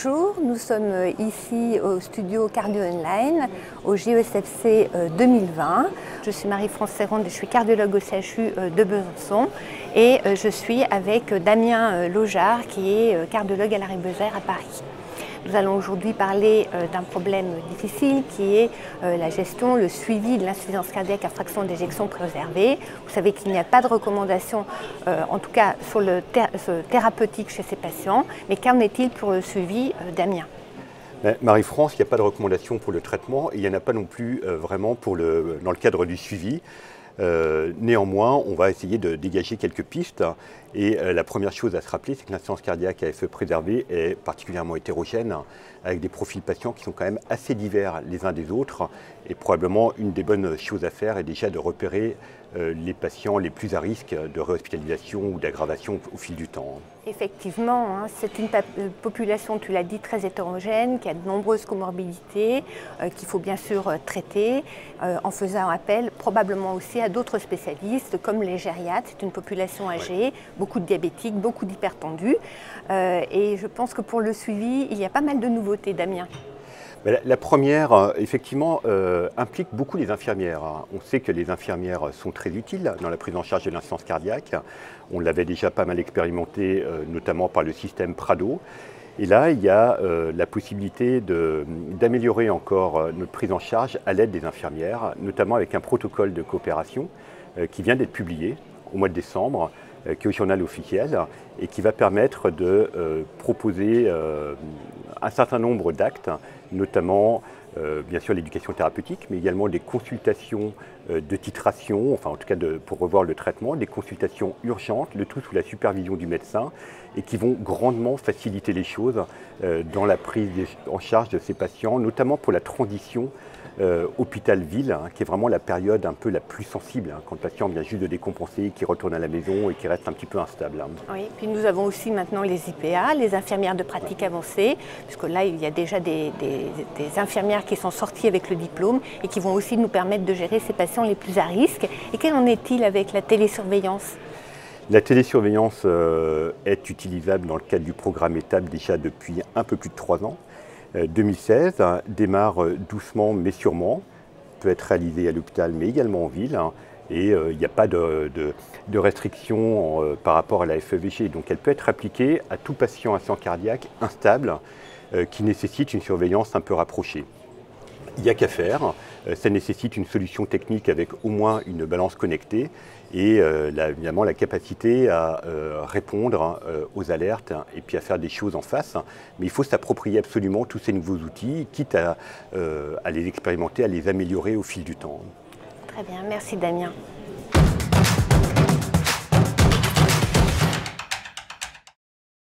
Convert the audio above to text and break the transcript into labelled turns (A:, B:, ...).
A: Bonjour, nous sommes ici au studio Cardio Online, au JESFC 2020. Je suis Marie-France Serronde et je suis cardiologue au CHU de Besançon et je suis avec Damien Lojard qui est cardiologue à la Ribezère à Paris. Nous allons aujourd'hui parler d'un problème difficile qui est la gestion, le suivi de l'insuffisance cardiaque à fraction d'éjection préservée. Vous savez qu'il n'y a pas de recommandation, en tout cas sur le thérapeutique chez ces patients, mais qu'en est-il pour le suivi, Damien?
B: Marie-France, il n'y a pas de recommandation pour le traitement et il n'y en a pas non plus vraiment dans le cadre du suivi. Néanmoins, on va essayer de dégager quelques pistes et la première chose à se rappeler, c'est que l'insuffisance cardiaque à effet préservé est particulièrement hétérogène avec des profils patients qui sont quand même assez divers les uns des autres et probablement une des bonnes choses à faire est déjà de repérer les patients les plus à risque de réhospitalisation ou d'aggravation au fil du temps.
A: Effectivement, c'est une population, tu l'as dit, très hétérogène, qui a de nombreuses comorbidités, qu'il faut bien sûr traiter, en faisant appel probablement aussi à d'autres spécialistes comme les gériatres. C'est une population âgée, beaucoup de diabétiques, beaucoup d'hypertendus. Et je pense que pour le suivi, il y a pas mal de nouveautés, Damien.
B: La première, effectivement, implique beaucoup les infirmières. On sait que les infirmières sont très utiles dans la prise en charge de l'insuffisance cardiaque. On l'avait déjà pas mal expérimenté, notamment par le système Prado. Et là, il y a la possibilité d'améliorer encore notre prise en charge à l'aide des infirmières, notamment avec un protocole de coopération qui vient d'être publié au mois de décembre, qui est au journal officiel et qui va permettre de proposer un certain nombre d'actes, notamment bien sûr l'éducation thérapeutique, mais également des consultations de titration, enfin en tout cas pour revoir le traitement, des consultations urgentes, le tout sous la supervision du médecin, et qui vont grandement faciliter les choses dans la prise en charge de ces patients, notamment pour la transition hôpital-ville, qui est vraiment la période un peu la plus sensible, quand le patient vient juste de décompenser, qui retourne à la maison et qui reste un petit peu instable.
A: Oui, puis nous avons aussi maintenant les IPA, les infirmières de pratique avancée, puisque là il y a déjà des infirmières qui sont sorties avec le diplôme et qui vont aussi nous permettre de gérer ces patients les plus à risque. Et quel en est-il avec la télésurveillance ?
B: La télésurveillance est utilisable dans le cadre du programme ETAP déjà depuis un peu plus de 3 ans. 2016 démarre doucement mais sûrement, peut être réalisé à l'hôpital mais également en ville et il n'y a pas de restriction par rapport à la FEVG, donc elle peut être appliquée à tout patient insuffisant cardiaque instable qui nécessite une surveillance un peu rapprochée. Il n'y a qu'à faire, ça nécessite une solution technique avec au moins une balance connectée et évidemment la capacité à répondre aux alertes et puis à faire des choses en face. Mais il faut s'approprier absolument tous ces nouveaux outils, quitte à les expérimenter, à les améliorer au fil du temps.
A: Très bien, merci Damien.